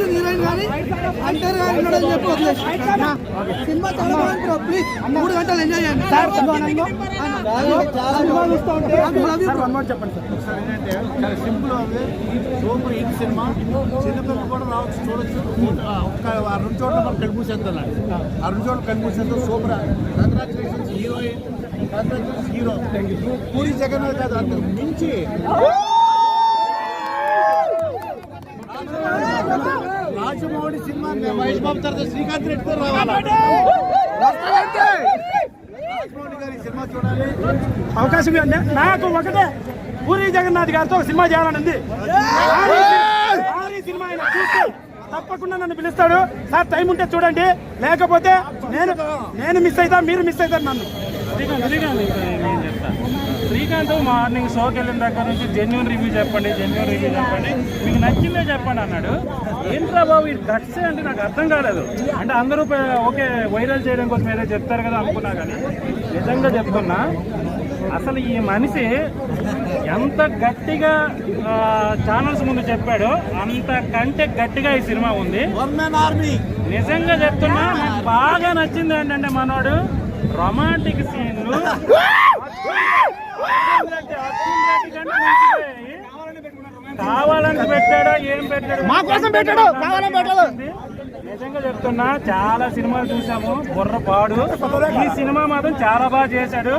Action heroine కానీ అంటారు కానీ ఉన్నాడని చెప్పి వదిలేసి సినిమా చాలా బాగుంది బ్రో. ప్లీజ్ 3 గంటలు ఎంజాయ్ చేయండి. చాలా సింపుల్ ఉంది, సూపర్ హిట్ సినిమా. చిన్నపిల్లలు కూడా రావచ్చు, చూడొచ్చు. ఒక్క 2 చోట్ల మనం కనిపించేస్తున్నాడు, 2 చోట్ల కనిపించేందుకు super. Congratulations heroine, congratulations hero. Puri Jagannadh కాదు, అంతకు మించి రాజమౌళి సినిమా మహేష్ బాబు తర్వాత శ్రీకాంత్ రెడ్డితో రావాలి. రాజమౌళి గారి సినిమా చూడాలి, అవకాశం ఇవ్వండి. నాకు ఒకటే, పూరి జగన్నాథ్ గారితో ఒక సినిమా చేయాలని ఉంది. సినిమా ఆయన చూస్తే తప్పకుండా నన్ను పిలుస్తాడు. సార్ టైం ఉంటే చూడండి, లేకపోతే నేను మిస్ అవుతా, మీరు మిస్ అవుతారు నన్ను. శ్రీకాంత్ మార్నింగ్ షోకి వెళ్ళిన దగ్గర నుంచి జెన్యూన్ రివ్యూ చెప్పండి, మీకు నచ్చిందే చెప్పండి అన్నాడు. ఏంట్రా బాబు ఇది గట్సే అంటే నాకు అర్థం కాలేదు. అంటే అందరూ ఓకే వైరల్ చేయడం కోసం ఏదో చెప్తారు కదా అనుకున్నా, కానీ నిజంగా చెప్తున్నా అసలు ఈ మనిషి ఎంత గట్టిగా ఛానల్స్ ముందు చెప్పాడో అంతకంటే గట్టిగా ఈ సినిమా ఉంది. నిజంగా చెప్తున్నా నాకు బాగా నచ్చింది ఏంటంటే మనోడు రొమాంటిక్ సీన్లు కావాలని పెట్టాడో ఏం పెట్టాడో మా కోసం పెట్టాడు, కావాలని పెట్టాడు. నిజంగా చెప్తున్నా చాలా సినిమాలు చూసాము, బుర్ర పాడు. ఈ సినిమా మాత్రం చాలా బాగా చేశాడు.